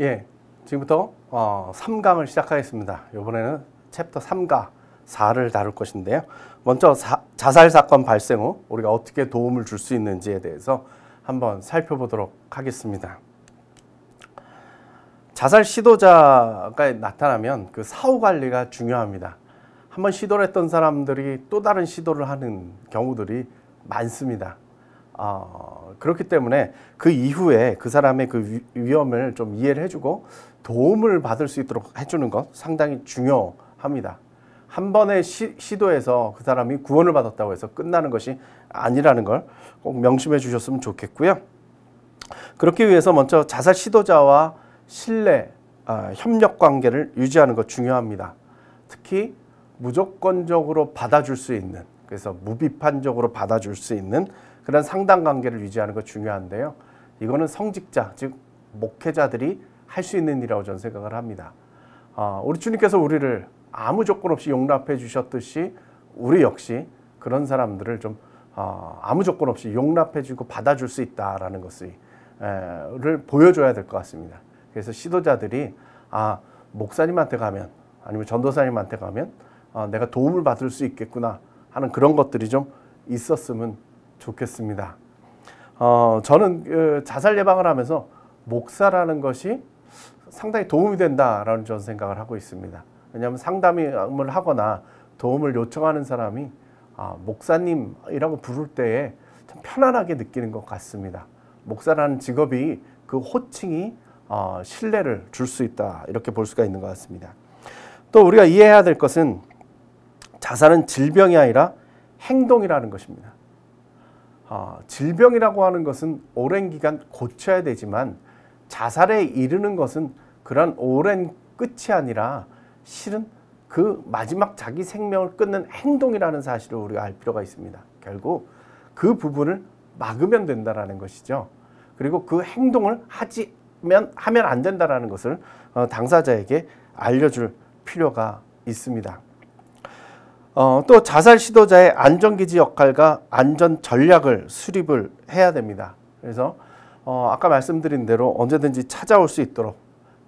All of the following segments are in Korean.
예, 지금부터 3강을 시작하겠습니다. 이번에는 챕터 3과 4를 다룰 것인데요. 먼저 자살 사건 발생 후 우리가 어떻게 도움을 줄 수 있는지에 대해서 한번 살펴보도록 하겠습니다. 자살 시도자가 나타나면 그 사후 관리가 중요합니다. 한번 시도를 했던 사람들이 또 다른 시도를 하는 경우들이 많습니다. 그렇기 때문에 그 이후에 그 사람의 그 위험을 좀 이해를 해주고 도움을 받을 수 있도록 해주는 것 상당히 중요합니다. 한 번의 시도에서 그 사람이 구원을 받았다고 해서 끝나는 것이 아니라는 걸 꼭 명심해 주셨으면 좋겠고요. 그렇기 위해서 먼저 자살 시도자와 신뢰, 협력 관계를 유지하는 것 중요합니다. 특히 무조건적으로 받아줄 수 있는, 그래서 무비판적으로 받아줄 수 있는 그런 상담 관계를 유지하는 것 중요한데요. 이거는 성직자, 즉 목회자들이 할 수 있는 일이라고 저는 생각을 합니다. 우리 주님께서 우리를 아무 조건 없이 용납해 주셨듯이 우리 역시 그런 사람들을 좀 아무 조건 없이 용납해 주고 받아줄 수 있다라는 것을 보여줘야 될 것 같습니다. 그래서 시도자들이 목사님한테 가면 아니면 전도사님한테 가면 내가 도움을 받을 수 있겠구나 하는 그런 것들이 좀 있었으면 좋겠습니다. 저는 자살 예방을 하면서 목사라는 것이 상당히 도움이 된다라는 저는 생각을 하고 있습니다. 왜냐하면 상담을 하거나 도움을 요청하는 사람이 목사님이라고 부를 때에 참 편안하게 느끼는 것 같습니다. 목사라는 직업이 그 호칭이 신뢰를 줄 수 있다 이렇게 볼 수가 있는 것 같습니다. 또 우리가 이해해야 될 것은 자살은 질병이 아니라 행동이라는 것입니다. 질병이라고 하는 것은 오랜 기간 고쳐야 되지만 자살에 이르는 것은 그런 오랜 끝이 아니라 실은 그 마지막 자기 생명을 끊는 행동이라는 사실을 우리가 알 필요가 있습니다. 결국 그 부분을 막으면 된다는 것이죠. 그리고 그 행동을 하면 안 된다는 것을 당사자에게 알려줄 필요가 있습니다. 또 자살 시도자의 안전기지 역할과 안전 전략을 수립을 해야 됩니다. 그래서 아까 말씀드린 대로 언제든지 찾아올 수 있도록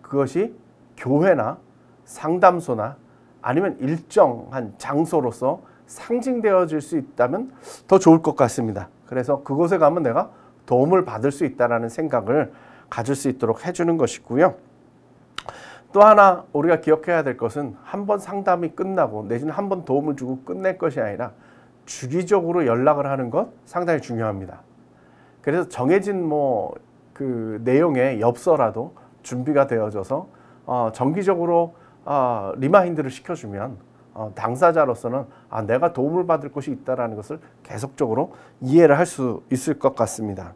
그것이 교회나 상담소나 아니면 일정한 장소로서 상징되어질 수 있다면 더 좋을 것 같습니다. 그래서 그곳에 가면 내가 도움을 받을 수 있다는 생각을 가질 수 있도록 해주는 것이고요. 또 하나 우리가 기억해야 될 것은 한 번 상담이 끝나고 내지는 한 번 도움을 주고 끝낼 것이 아니라 주기적으로 연락을 하는 것 상당히 중요합니다. 그래서 정해진 그 내용의 엽서라도 준비가 되어져서 정기적으로 리마인드를 시켜주면 당사자로서는 내가 도움을 받을 곳이 있다는 것을 계속적으로 이해를 할 수 있을 것 같습니다.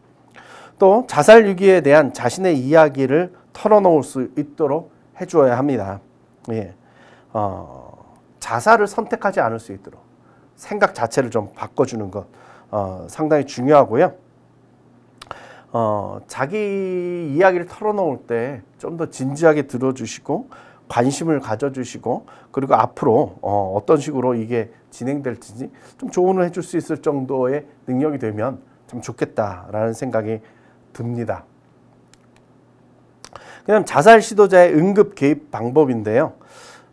또 자살 위기에 대한 자신의 이야기를 털어놓을 수 있도록 해주어야 합니다. 예. 자살을 선택하지 않을 수 있도록 생각 자체를 좀 바꿔주는 것 상당히 중요하고요. 자기 이야기를 털어놓을 때 좀 더 진지하게 들어주시고 관심을 가져주시고 그리고 앞으로 어떤 식으로 이게 진행될지 좀 조언을 해줄 수 있을 정도의 능력이 되면 참 좋겠다라는 생각이 듭니다. 그다음 자살 시도자의 응급 개입 방법인데요.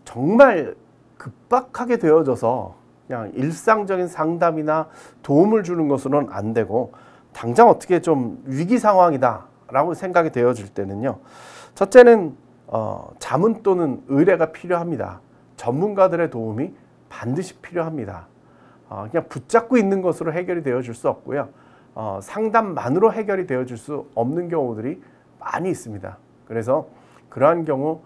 정말 급박하게 되어져서 그냥 일상적인 상담이나 도움을 주는 것으로는 안 되고 당장 어떻게 좀 위기 상황이다라고 생각이 되어질 때는요. 첫째는 자문 또는 의뢰가 필요합니다. 전문가들의 도움이 반드시 필요합니다. 그냥 붙잡고 있는 것으로 해결이 되어질 수 없고요. 상담만으로 해결이 되어질 수 없는 경우들이 많이 있습니다. 그래서 그러한 경우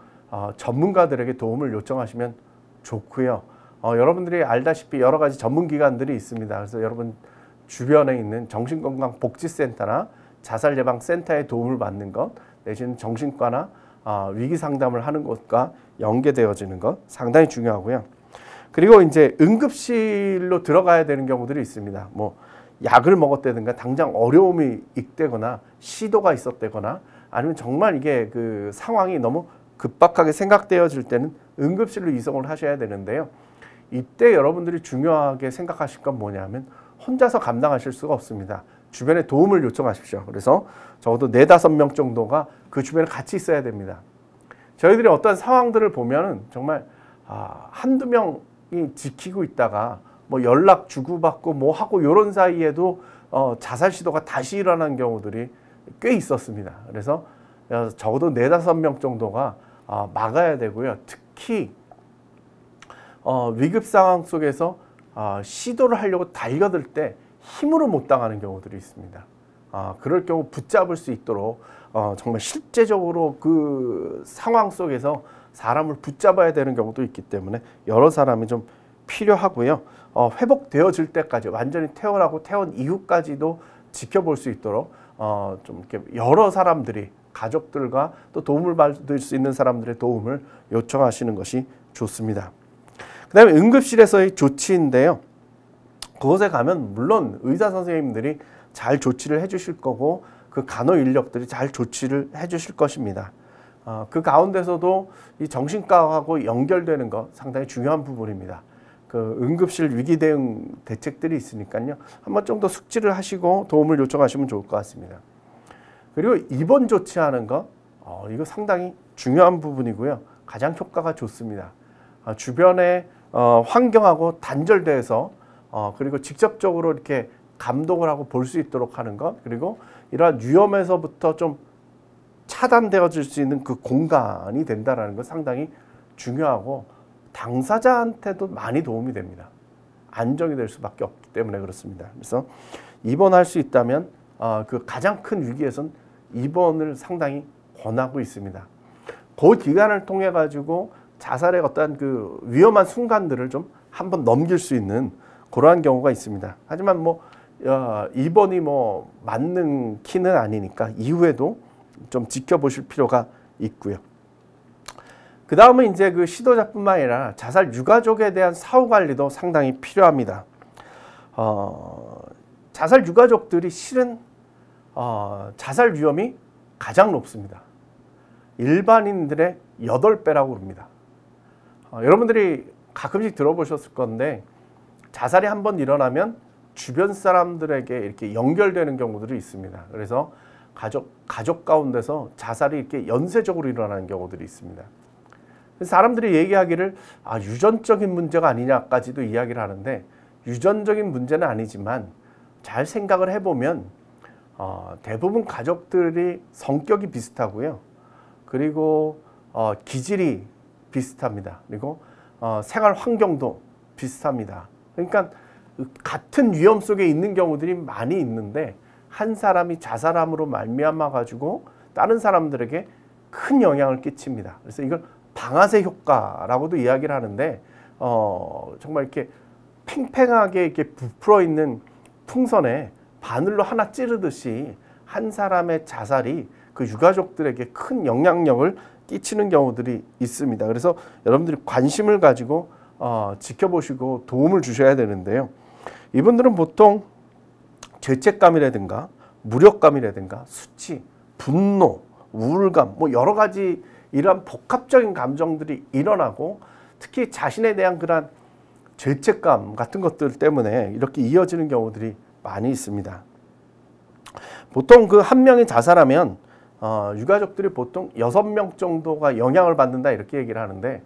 전문가들에게 도움을 요청하시면 좋고요. 여러분들이 알다시피 여러 가지 전문기관들이 있습니다. 그래서 여러분 주변에 있는 정신건강복지센터나 자살예방센터의 도움을 받는 것 내지는 정신과나 위기상담을 하는 것과 연계되어지는 것 상당히 중요하고요. 그리고 이제 응급실로 들어가야 되는 경우들이 있습니다. 약을 먹었다든가 당장 어려움이 있다거나 시도가 있었다거나 아니면 정말 이게 그 상황이 너무 급박하게 생각되어질 때는 응급실로 이송을 하셔야 되는데요. 이때 여러분들이 중요하게 생각하실 건 뭐냐면 혼자서 감당하실 수가 없습니다. 주변에 도움을 요청하십시오. 그래서 적어도 4-5명 정도가 그 주변에 같이 있어야 됩니다. 저희들이 어떤 상황들을 보면은 정말 한두 명이 지키고 있다가 뭐 연락 주고받고 뭐 하고 이런 사이에도 자살 시도가 다시 일어나는 경우들이 꽤 있었습니다. 그래서 적어도 4-5명 정도가 막아야 되고요. 특히 위급 상황 속에서 시도를 하려고 달려들 때 힘으로 못 당하는 경우들이 있습니다. 그럴 경우 붙잡을 수 있도록 정말 실제적으로 그 상황 속에서 사람을 붙잡아야 되는 경우도 있기 때문에 여러 사람이 좀 필요하고요. 회복되어질 때까지 완전히 퇴원하고 퇴원 이후까지도 지켜볼 수 있도록 좀 이렇게 여러 사람들이 가족들과 또 도움을 받을 수 있는 사람들의 도움을 요청하시는 것이 좋습니다. 그 다음에 응급실에서의 조치인데요. 그곳에 가면 물론 의사 선생님들이 잘 조치를 해주실 거고 그 간호 인력들이 잘 조치를 해주실 것입니다. 그 가운데서도 이 정신과하고 연결되는 것 상당히 중요한 부분입니다. 그 응급실 위기 대응 대책들이 있으니까요. 한번 좀 더 숙지를 하시고 도움을 요청하시면 좋을 것 같습니다. 그리고 입원 조치하는 것, 이거 상당히 중요한 부분이고요. 가장 효과가 좋습니다. 주변의 환경하고 단절돼서 그리고 직접적으로 이렇게 감독을 하고 볼 수 있도록 하는 것, 그리고 이러한 위험에서부터 좀 차단되어질 수 있는 그 공간이 된다는 것 상당히 중요하고 당사자한테도 많이 도움이 됩니다. 안정이 될 수밖에 없기 때문에 그렇습니다. 그래서 입원할 수 있다면 그 가장 큰 위기에선 입원을 상당히 권하고 있습니다. 그 기간을 통해 가지고 자살의 어떤 그 위험한 순간들을 좀 한번 넘길 수 있는 그러한 경우가 있습니다. 하지만 뭐 입원이 뭐 맞는 키는 아니니까 이후에도 좀 지켜보실 필요가 있고요. 그 다음은 이제 그 시도자뿐만 아니라 자살 유가족에 대한 사후 관리도 상당히 필요합니다. 자살 유가족들이 실은 자살 위험이 가장 높습니다. 일반인들의 8배라고 합니다. 여러분들이 가끔씩 들어보셨을 건데 자살이 한번 일어나면 주변 사람들에게 이렇게 연결되는 경우들이 있습니다. 그래서 가족 가운데서 자살이 이렇게 연쇄적으로 일어나는 경우들이 있습니다. 사람들이 얘기하기를 유전적인 문제가 아니냐까지도 이야기를 하는데 유전적인 문제는 아니지만 잘 생각을 해보면 대부분 가족들이 성격이 비슷하고요. 그리고 기질이 비슷합니다. 그리고 생활 환경도 비슷합니다. 그러니까 같은 위험 속에 있는 경우들이 많이 있는데 한 사람이 자살함으로 말미암아 가지고 다른 사람들에게 큰 영향을 끼칩니다. 그래서 이걸 방아쇠 효과라고도 이야기를 하는데 정말 이렇게 팽팽하게 이렇게 부풀어 있는 풍선에 바늘로 하나 찌르듯이 한 사람의 자살이 그 유가족들에게 큰 영향력을 끼치는 경우들이 있습니다. 그래서 여러분들이 관심을 가지고 지켜보시고 도움을 주셔야 되는데요. 이분들은 보통 죄책감이라든가 무력감이라든가 수치, 분노, 우울감 뭐 여러 가지 이러한 복합적인 감정들이 일어나고 특히 자신에 대한 그런 죄책감 같은 것들 때문에 이렇게 이어지는 경우들이 많이 있습니다. 보통 그 한 명이 자살하면 유가족들이 보통 6명 정도가 영향을 받는다 이렇게 얘기를 하는데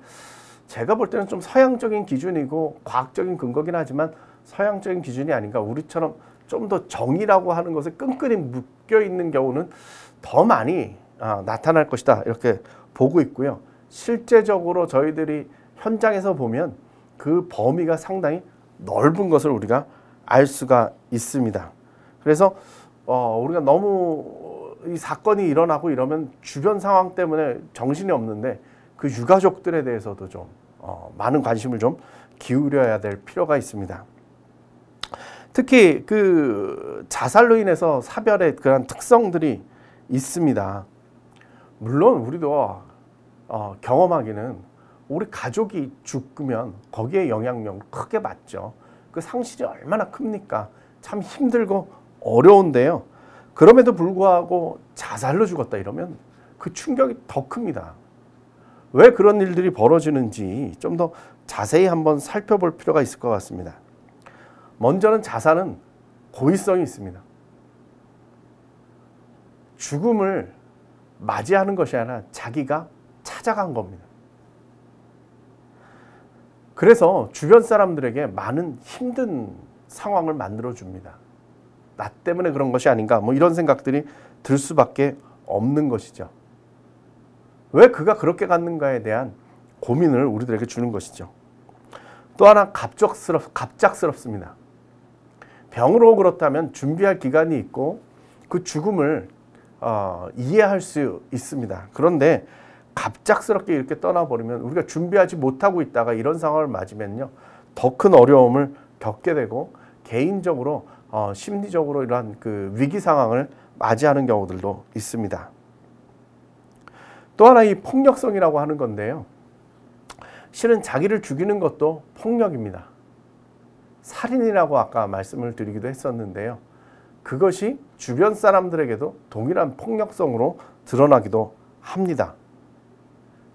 제가 볼 때는 좀 서양적인 기준이고 과학적인 근거긴 하지만 서양적인 기준이 아닌가. 우리처럼 좀 더 정의라고 하는 것에 끈끈이 묶여 있는 경우는 더 많이 나타날 것이다 이렇게 보고 있고요. 실제적으로 저희들이 현장에서 보면 그 범위가 상당히 넓은 것을 우리가 알 수가 있습니다. 그래서 우리가 너무 이 사건이 일어나고 이러면 주변 상황 때문에 정신이 없는데 그 유가족들에 대해서도 좀 많은 관심을 좀 기울여야 될 필요가 있습니다. 특히 그 자살로 인해서 사별의 그런 특성들이 있습니다. 물론 우리도 경험하기는 우리 가족이 죽으면 거기에 영향력을 크게 받죠. 그 상실이 얼마나 큽니까? 참 힘들고 어려운데요. 그럼에도 불구하고 자살로 죽었다 이러면 그 충격이 더 큽니다. 왜 그런 일들이 벌어지는지 좀 더 자세히 한번 살펴볼 필요가 있을 것 같습니다. 먼저는 자살은 고의성이 있습니다. 죽음을 맞이하는 것이 아니라 자기가 찾아간 겁니다. 그래서 주변 사람들에게 많은 힘든 상황을 만들어 줍니다. 나 때문에 그런 것이 아닌가, 뭐 이런 생각들이 들 수밖에 없는 것이죠. 왜 그가 그렇게 갔는가에 대한 고민을 우리들에게 주는 것이죠. 또 하나 갑작스럽습니다. 병으로 그렇다면 준비할 기간이 있고 그 죽음을 이해할 수 있습니다. 그런데 갑작스럽게 이렇게 떠나버리면 우리가 준비하지 못하고 있다가 이런 상황을 맞으면요, 더 큰 어려움을 겪게 되고 개인적으로 심리적으로 이러한 그 위기 상황을 맞이하는 경우들도 있습니다. 또 하나 이 폭력성이라고 하는 건데요, 실은 자기를 죽이는 것도 폭력입니다. 살인이라고 아까 말씀을 드리기도 했었는데요, 그것이 주변 사람들에게도 동일한 폭력성으로 드러나기도 합니다.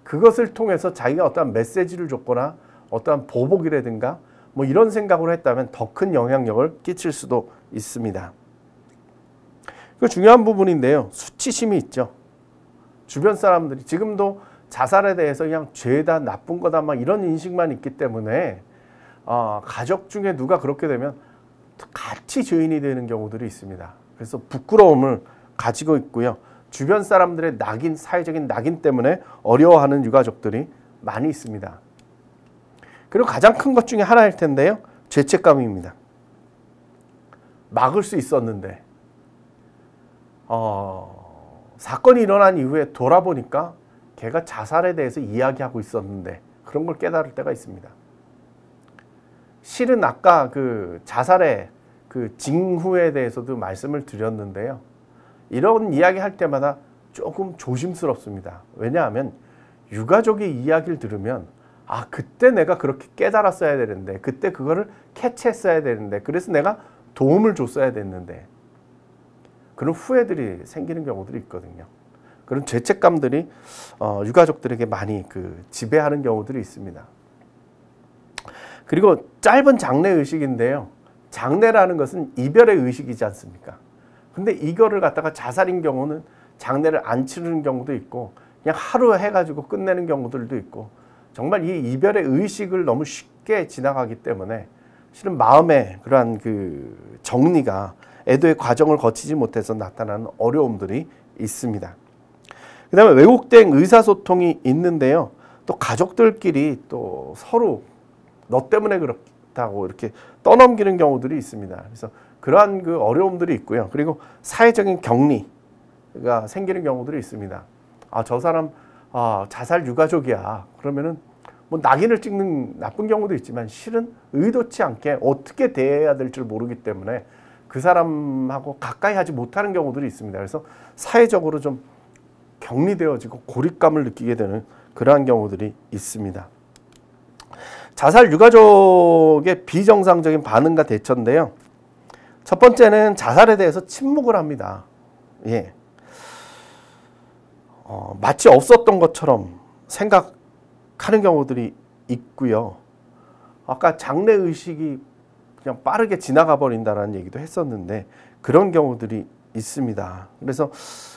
그것을 통해서 자기가 어떠한 메시지를 줬거나 어떠한 보복이라든가 뭐 이런 생각으로 했다면 더 큰 영향력을 끼칠 수도 있습니다. 그 중요한 부분인데요, 수치심이 있죠. 주변 사람들이 지금도 자살에 대해서 그냥 죄다, 나쁜 거다, 막 이런 인식만 있기 때문에 가족 중에 누가 그렇게 되면 같이 죄인이 되는 경우들이 있습니다. 그래서 부끄러움을 가지고 있고요. 주변 사람들의 낙인, 사회적인 낙인 때문에 어려워하는 유가족들이 많이 있습니다. 그리고 가장 큰 것 중에 하나일 텐데요, 죄책감입니다. 막을 수 있었는데 사건이 일어난 이후에 돌아보니까 걔가 자살에 대해서 이야기하고 있었는데, 그런 걸 깨달을 때가 있습니다. 실은 아까 그 자살의 그 징후에 대해서도 말씀을 드렸는데요, 이런 이야기 할 때마다 조금 조심스럽습니다. 왜냐하면 유가족의 이야기를 들으면 그때 내가 그렇게 깨달았어야 되는데, 그때 그거를 캐치했어야 되는데, 그래서 내가 도움을 줬어야 됐는데, 그런 후회들이 생기는 경우들이 있거든요. 그런 죄책감들이 유가족들에게 많이 지배하는 경우들이 있습니다. 그리고 짧은 장례의식인데요, 장례라는 것은 이별의 의식이지 않습니까? 근데 이거를 갖다가 자살인 경우는 장례를 안 치르는 경우도 있고 그냥 하루 해가지고 끝내는 경우들도 있고, 정말 이 이별의 의식을 너무 쉽게 지나가기 때문에 실은 마음의 그러한 그 정리가, 애도의 과정을 거치지 못해서 나타나는 어려움들이 있습니다. 그 다음에 왜곡된 의사소통이 있는데요, 또 가족들끼리 또 서로 너 때문에 그렇다고 이렇게 떠넘기는 경우들이 있습니다. 그래서 그러한 그 어려움들이 있고요. 그리고 사회적인 격리가 생기는 경우들이 있습니다. 저 사람 자살 유가족이야. 그러면은 뭐 낙인을 찍는 나쁜 경우도 있지만 실은 의도치 않게 어떻게 대해야 될 줄 모르기 때문에 그 사람하고 가까이 하지 못하는 경우들이 있습니다. 그래서 사회적으로 좀 격리되어지고 고립감을 느끼게 되는 그러한 경우들이 있습니다. 자살 유가족의 비정상적인 반응과 대처인데요, 첫 번째는 자살에 대해서 침묵을 합니다. 예. 마치 없었던 것처럼 생각하는 경우들이 있고요. 아까 장례의식이 그냥 빠르게 지나가 버린다는 얘기도 했었는데 그런 경우들이 있습니다. 그래서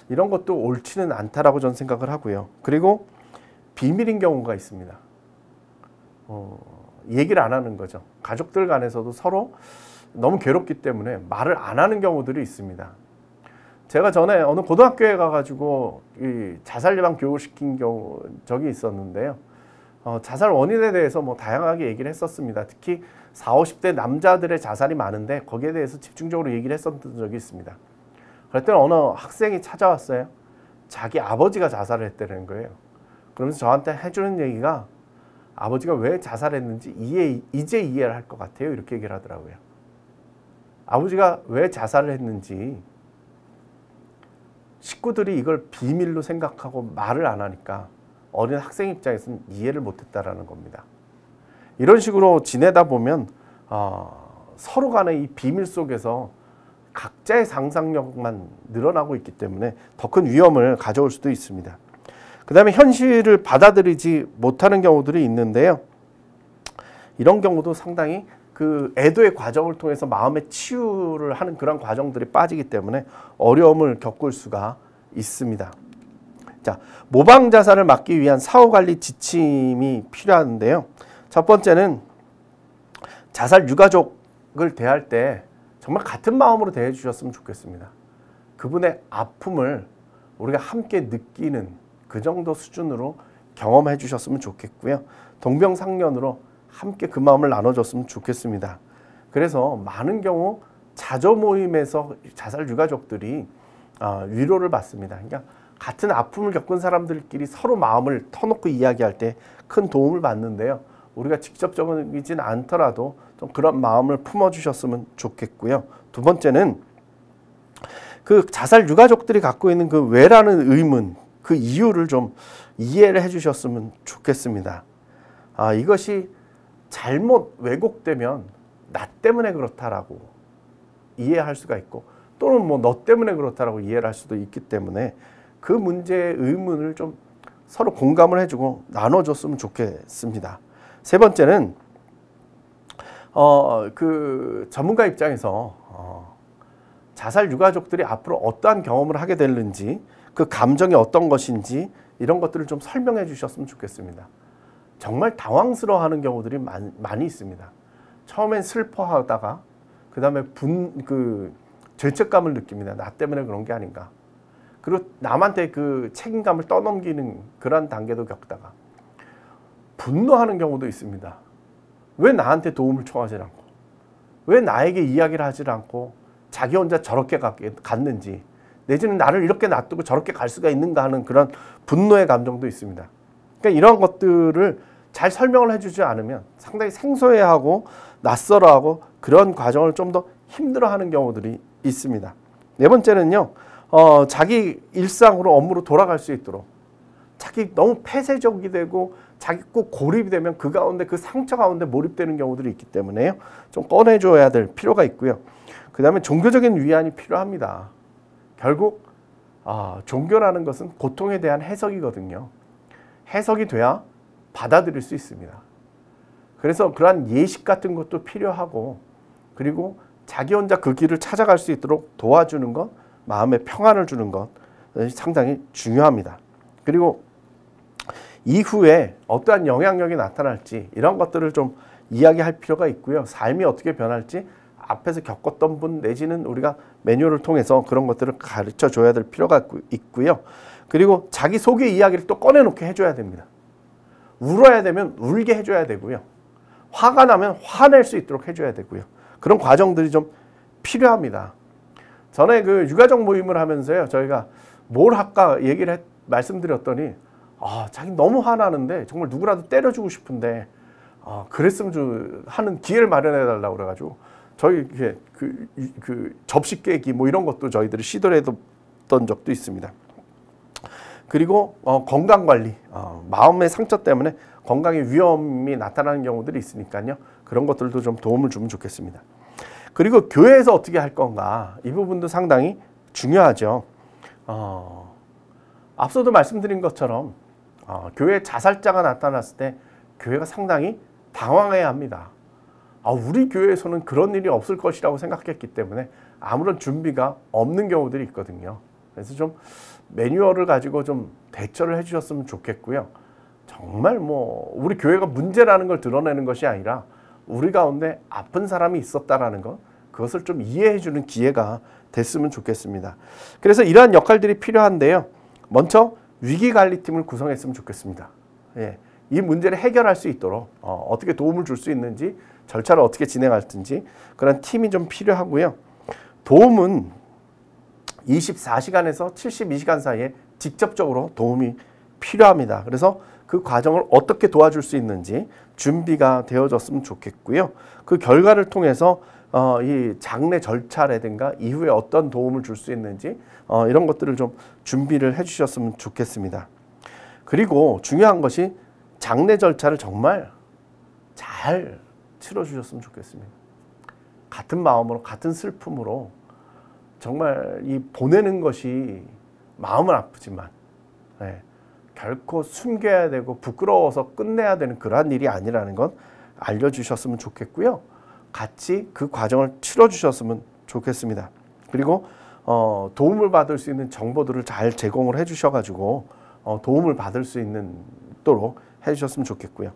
이런 것도 옳지는 않다라고 저는 생각을 하고요. 그리고 비밀인 경우가 있습니다. 얘기를 안 하는 거죠. 가족들 간에서도 서로 너무 괴롭기 때문에 말을 안 하는 경우들이 있습니다. 제가 전에 어느 고등학교에 가가지고 이 자살 예방 교육을 시킨 적이 있었는데요. 자살 원인에 대해서 뭐 다양하게 얘기를 했었습니다. 특히 40, 50대 남자들의 자살이 많은데 거기에 대해서 집중적으로 얘기를 했었던 적이 있습니다. 그랬더니 어느 학생이 찾아왔어요. 자기 아버지가 자살을 했다는 거예요. 그러면서 저한테 해주는 얘기가 아버지가 왜 자살했는지 이제 이해를 할 것 같아요. 이렇게 얘기를 하더라고요. 아버지가 왜 자살을 했는지 식구들이 이걸 비밀로 생각하고 말을 안 하니까 어린 학생 입장에서는 이해를 못했다라는 겁니다. 이런 식으로 지내다 보면 서로 간의 이 비밀 속에서 각자의 상상력만 늘어나고 있기 때문에 더 큰 위험을 가져올 수도 있습니다. 그 다음에 현실을 받아들이지 못하는 경우들이 있는데요. 이런 경우도 상당히 그 애도의 과정을 통해서 마음의 치유를 하는 그런 과정들이 빠지기 때문에 어려움을 겪을 수가 있습니다. 자, 모방 자살을 막기 위한 사후 관리 지침이 필요한데요. 첫 번째는 자살 유가족을 대할 때 정말 같은 마음으로 대해 주셨으면 좋겠습니다. 그분의 아픔을 우리가 함께 느끼는 그 정도 수준으로 경험해 주셨으면 좋겠고요. 동병상련으로 함께 그 마음을 나눠줬으면 좋겠습니다. 그래서 많은 경우 자조 모임에서 자살 유가족들이 위로를 받습니다. 그러니까 같은 아픔을 겪은 사람들끼리 서로 마음을 터놓고 이야기할 때 큰 도움을 받는데요. 우리가 직접적이진 않더라도 좀 그런 마음을 품어주셨으면 좋겠고요. 두 번째는 그 자살 유가족들이 갖고 있는 그 왜라는 의문, 그 이유를 좀 이해를 해주셨으면 좋겠습니다. 이것이 잘못 왜곡되면 나 때문에 그렇다라고 이해할 수가 있고, 또는 뭐 너 때문에 그렇다라고 이해를 할 수도 있기 때문에 그 문제의 의문을 좀 서로 공감을 해주고 나눠줬으면 좋겠습니다. 세 번째는 그 전문가 입장에서 자살 유가족들이 앞으로 어떠한 경험을 하게 되는지, 그 감정이 어떤 것인지 이런 것들을 좀 설명해 주셨으면 좋겠습니다. 정말 당황스러워하는 경우들이 많이 있습니다. 처음엔 슬퍼하다가 그 다음에 죄책감을 느낍니다. 나 때문에 그런 게 아닌가. 그리고 남한테 그 책임감을 떠넘기는 그런 단계도 겪다가 분노하는 경우도 있습니다. 왜 나한테 도움을 청하지 않고, 왜 나에게 이야기를 하지 않고 자기 혼자 저렇게 갔는지, 내지는 나를 이렇게 놔두고 저렇게 갈 수가 있는가 하는 그런 분노의 감정도 있습니다. 그러니까 이런 것들을 잘 설명을 해주지 않으면 상당히 생소해하고 낯설어하고 그런 과정을 좀 더 힘들어하는 경우들이 있습니다. 네 번째는요, 자기 일상으로 업무로 돌아갈 수 있도록, 자기 너무 폐쇄적이 되고 자기 꼭 고립이 되면 그 가운데, 그 상처 가운데 몰입되는 경우들이 있기 때문에요, 좀 꺼내줘야 될 필요가 있고요. 그 다음에 종교적인 위안이 필요합니다. 결국 종교라는 것은 고통에 대한 해석이거든요. 해석이 돼야 받아들일 수 있습니다. 그래서 그러한 예식 같은 것도 필요하고, 그리고 자기 혼자 그 길을 찾아갈 수 있도록 도와주는 것, 마음의 평안을 주는 것 상당히 중요합니다. 그리고 이후에 어떠한 영향력이 나타날지 이런 것들을 좀 이야기할 필요가 있고요. 삶이 어떻게 변할지 앞에서 겪었던 분 내지는 우리가 매뉴얼을 통해서 그런 것들을 가르쳐 줘야 될 필요가 있고요. 그리고 자기 속의 이야기를 또 꺼내놓게 해줘야 됩니다. 울어야 되면 울게 해줘야 되고요. 화가 나면 화낼 수 있도록 해줘야 되고요. 그런 과정들이 좀 필요합니다. 전에 그 유가족 모임을 하면서요, 저희가 뭘 할까 말씀드렸더니 자기 너무 화나는데 정말 누구라도 때려주고 싶은데 그랬으면 하는 기회를 마련해 달라고 그래가지고 저희 그 접시 깨기 뭐 이런 것도 저희들이 시도를 했던 적도 있습니다. 그리고 건강관리, 마음의 상처 때문에 건강에 위험이 나타나는 경우들이 있으니까요, 그런 것들도 좀 도움을 주면 좋겠습니다. 그리고 교회에서 어떻게 할 건가, 이 부분도 상당히 중요하죠. 앞서도 말씀드린 것처럼 교회 자살자가 나타났을 때 교회가 상당히 당황해야 합니다. 우리 교회에서는 그런 일이 없을 것이라고 생각했기 때문에 아무런 준비가 없는 경우들이 있거든요. 그래서 좀 매뉴얼을 가지고 좀 대처를 해주셨으면 좋겠고요. 정말 우리 교회가 문제라는 걸 드러내는 것이 아니라 우리 가운데 아픈 사람이 있었다라는 것, 그것을 좀 이해해주는 기회가 됐으면 좋겠습니다. 그래서 이러한 역할들이 필요한데요. 먼저 위기관리팀을 구성했으면 좋겠습니다. 이 문제를 해결할 수 있도록 어떻게 도움을 줄 수 있는지, 절차를 어떻게 진행할지 그런 팀이 좀 필요하고요. 도움은 24시간에서 72시간 사이에 직접적으로 도움이 필요합니다. 그래서 그 과정을 어떻게 도와줄 수 있는지 준비가 되어졌으면 좋겠고요. 그 결과를 통해서 이 장례 절차라든가 이후에 어떤 도움을 줄 수 있는지 이런 것들을 좀 준비를 해주셨으면 좋겠습니다. 그리고 중요한 것이 장례 절차를 정말 잘 치러주셨으면 좋겠습니다. 같은 마음으로, 같은 슬픔으로 정말 이 보내는 것이 마음은 아프지만 결코 숨겨야 되고 부끄러워서 끝내야 되는 그러한 일이 아니라는 건 알려주셨으면 좋겠고요. 같이 그 과정을 치러 주셨으면 좋겠습니다. 그리고 도움을 받을 수 있는 정보들을 잘 제공을 해 주셔가지고 도움을 받을 수 있도록 해 주셨으면 좋겠고요.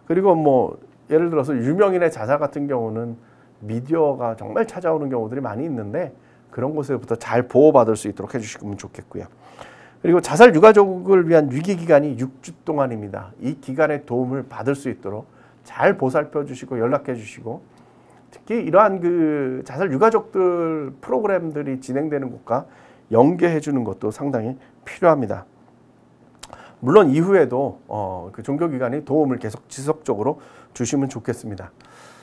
그리고 뭐 예를 들어서 유명인의 자살 같은 경우는 미디어가 정말 찾아오는 경우들이 많이 있는데 그런 곳에부터 잘 보호받을 수 있도록 해주시면 좋겠고요. 그리고 자살 유가족을 위한 위기기간이 6주 동안입니다. 이 기간에 도움을 받을 수 있도록 잘 보살펴 주시고 연락해 주시고, 특히 이러한 그 자살 유가족들 프로그램들이 진행되는 곳과 연계해 주는 것도 상당히 필요합니다. 물론 이후에도 그 종교기관이 도움을 계속 지속적으로 주시면 좋겠습니다.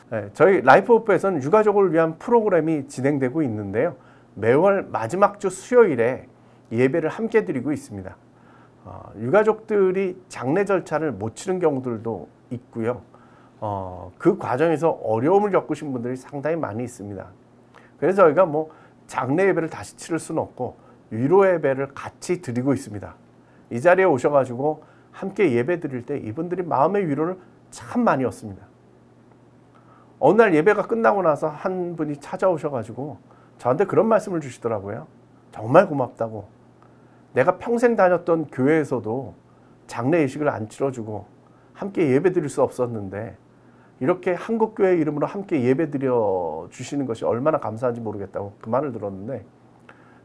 네, 저희 라이프호프에서는 유가족을 위한 프로그램이 진행되고 있는데요. 매월 마지막 주 수요일에 예배를 함께 드리고 있습니다. 유가족들이 장례 절차를 못 치른 경우들도 있고요. 그 과정에서 어려움을 겪으신 분들이 상당히 많이 있습니다. 그래서 저희가 뭐 장례 예배를 다시 치를 수는 없고 위로 예배를 같이 드리고 있습니다. 이 자리에 오셔가지고 함께 예배 드릴 때 이분들이 마음의 위로를 참 많이 얻습니다. 어느 날 예배가 끝나고 나서 한 분이 찾아오셔가지고 저한테 그런 말씀을 주시더라고요. 정말 고맙다고. 내가 평생 다녔던 교회에서도 장례 예식을 안 치러주고 함께 예배 드릴 수 없었는데 이렇게 한국교회 이름으로 함께 예배 드려 주시는 것이 얼마나 감사한지 모르겠다고 그 말을 들었는데,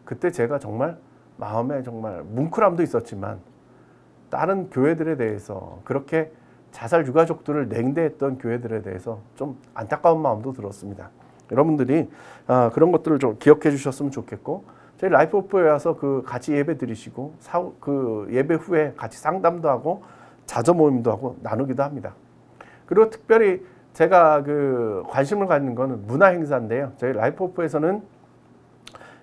그때 제가 정말 마음에 정말 뭉클함도 있었지만 다른 교회들에 대해서 그렇게 자살 유가족들을 냉대했던 교회들에 대해서 좀 안타까운 마음도 들었습니다. 여러분들이 그런 것들을 좀 기억해 주셨으면 좋겠고, 저희 라이프호프에 와서 그 같이 예배 드리시고 그 예배 후에 같이 상담도 하고 자저 모임도 하고 나누기도 합니다. 그리고 특별히 제가 그 관심을 갖는 거는 문화 행사인데요. 저희 라이프호프에서는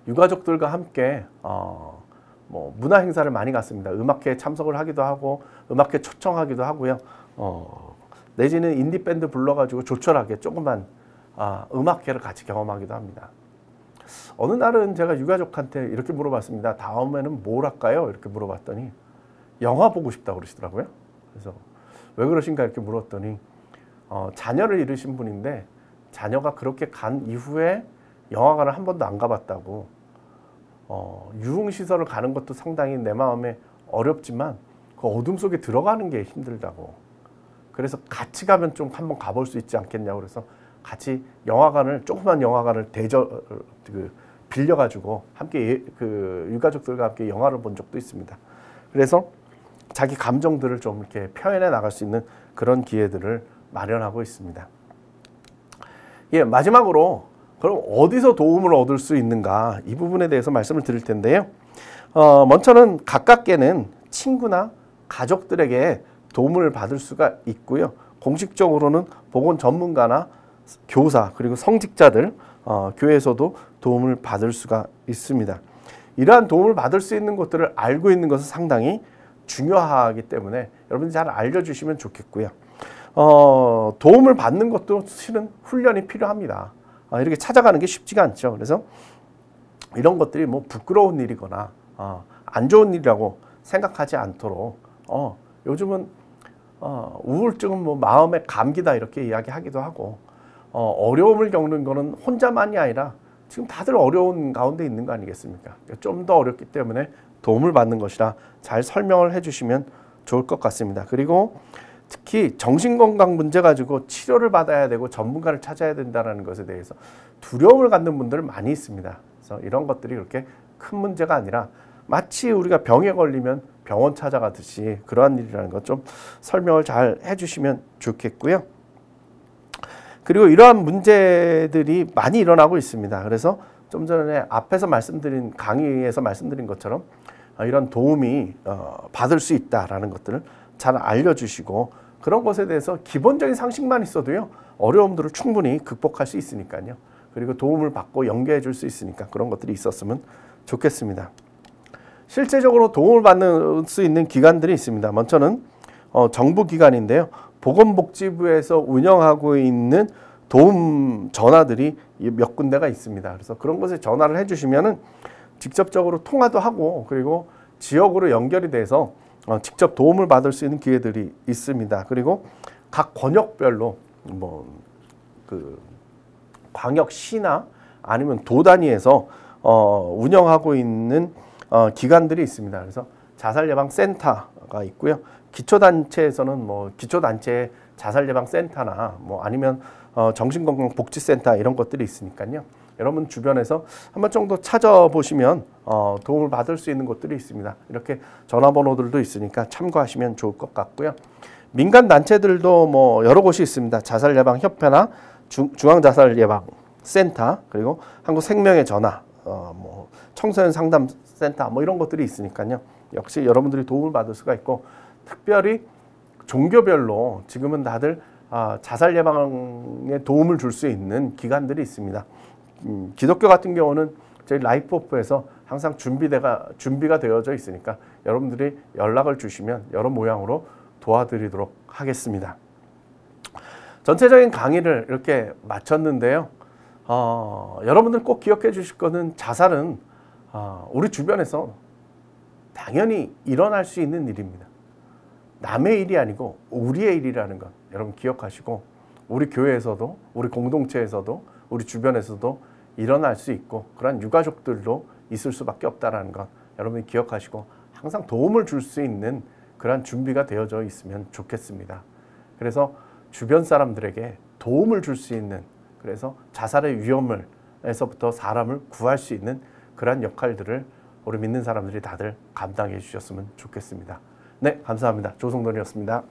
유가족들과 함께 뭐 문화 행사를 많이 갔습니다. 음악회에 참석을 하기도 하고 음악회 초청하기도 하고요. 내지는 인디 밴드 불러가지고 조촐하게 조그만 음악회를 같이 경험하기도 합니다. 어느 날은 제가 유가족한테 이렇게 물어봤습니다. 다음에는 뭘 할까요? 이렇게 물어봤더니 영화 보고 싶다고 그러시더라고요. 그래서 왜 그러신가 이렇게 물었더니 자녀를 잃으신 분인데 자녀가 그렇게 간 이후에 영화관을 한 번도 안 가봤다고, 유흥시설을 가는 것도 상당히 내 마음에 어렵지만 그 어둠 속에 들어가는 게 힘들다고, 그래서 같이 가면 좀 한번 가볼 수 있지 않겠냐고 그래서 같이 영화관을, 조그만 영화관을 빌려가지고 함께 그 유가족들과 함께 영화를 본 적도 있습니다. 그래서 자기 감정들을 좀 이렇게 표현해 나갈 수 있는 그런 기회들을 마련하고 있습니다. 예, 마지막으로 그럼 어디서 도움을 얻을 수 있는가, 이 부분에 대해서 말씀을 드릴 텐데요. 먼저는 가깝게는 친구나 가족들에게 도움을 받을 수가 있고요. 공식적으로는 보건 전문가나 교사 그리고 성직자들, 교회에서도 도움을 받을 수가 있습니다. 이러한 도움을 받을 수 있는 것들을 알고 있는 것은 상당히 중요하기 때문에 여러분이 잘 알려주시면 좋겠고요. 도움을 받는 것도 실은 훈련이 필요합니다. 이렇게 찾아가는 게 쉽지가 않죠. 그래서 이런 것들이 뭐 부끄러운 일이거나 안 좋은 일이라고 생각하지 않도록, 요즘은 우울증은 뭐 마음의 감기다 이렇게 이야기하기도 하고, 어려움을 겪는 거는 혼자만이 아니라 지금 다들 어려운 가운데 있는 거 아니겠습니까? 좀 더 어렵기 때문에 도움을 받는 것이라 잘 설명을 해주시면 좋을 것 같습니다. 그리고 특히 정신건강 문제 가지고 치료를 받아야 되고 전문가를 찾아야 된다는 것에 대해서 두려움을 갖는 분들 많이 있습니다. 그래서 이런 것들이 그렇게 큰 문제가 아니라 마치 우리가 병에 걸리면 병원 찾아가듯이 그러한 일이라는 것 좀 설명을 잘 해주시면 좋겠고요. 그리고 이러한 문제들이 많이 일어나고 있습니다. 그래서 좀 전에 앞에서 말씀드린 강의에서 말씀드린 것처럼 이런 도움이 받을 수 있다라는 것들을 잘 알려주시고, 그런 것에 대해서 기본적인 상식만 있어도요 어려움들을 충분히 극복할 수 있으니까요. 그리고 도움을 받고 연계해 줄 수 있으니까 그런 것들이 있었으면 좋겠습니다. 실제적으로 도움을 받을 수 있는 기관들이 있습니다. 먼저는 정부 기관인데요. 보건복지부에서 운영하고 있는 도움 전화들이 몇 군데가 있습니다. 그래서 그런 곳에 전화를 해주시면은 직접적으로 통화도 하고, 그리고 지역으로 연결이 돼서 직접 도움을 받을 수 있는 기회들이 있습니다. 그리고 각 권역별로 뭐 그 광역시나 아니면 도 단위에서 운영하고 있는 기관들이 있습니다. 그래서 자살예방센터가 있고요. 기초단체에서는 뭐 기초단체 자살예방센터나 뭐 아니면 정신건강복지센터 이런 것들이 있으니까요. 여러분 주변에서 한번 정도 찾아보시면 도움을 받을 수 있는 곳들이 있습니다. 이렇게 전화번호들도 있으니까 참고하시면 좋을 것 같고요. 민간 단체들도 뭐 여러 곳이 있습니다. 자살예방협회나 중앙자살예방센터, 그리고 한국생명의 전화, 뭐 청소년 상담센터 뭐 이런 것들이 있으니까요. 역시 여러분들이 도움을 받을 수가 있고, 특별히 종교별로 지금은 다들 자살 예방에 도움을 줄 수 있는 기관들이 있습니다. 기독교 같은 경우는 저희 라이프오프에서 항상 준비가 되어져 있으니까 여러분들이 연락을 주시면 여러 모양으로 도와드리도록 하겠습니다. 전체적인 강의를 이렇게 마쳤는데요. 여러분들 꼭 기억해 주실 거는 자살은 우리 주변에서 당연히 일어날 수 있는 일입니다. 남의 일이 아니고 우리의 일이라는 것 여러분 기억하시고, 우리 교회에서도, 우리 공동체에서도, 우리 주변에서도 일어날 수 있고, 그런 유가족들도 있을 수밖에 없다는 것 여러분이 기억하시고, 항상 도움을 줄 수 있는 그런 준비가 되어져 있으면 좋겠습니다. 그래서 주변 사람들에게 도움을 줄 수 있는, 그래서 자살의 위험에서부터 사람을 구할 수 있는 그런 역할들을 우리 믿는 사람들이 다들 감당해 주셨으면 좋겠습니다. 네, 감사합니다. 조성돈이었습니다.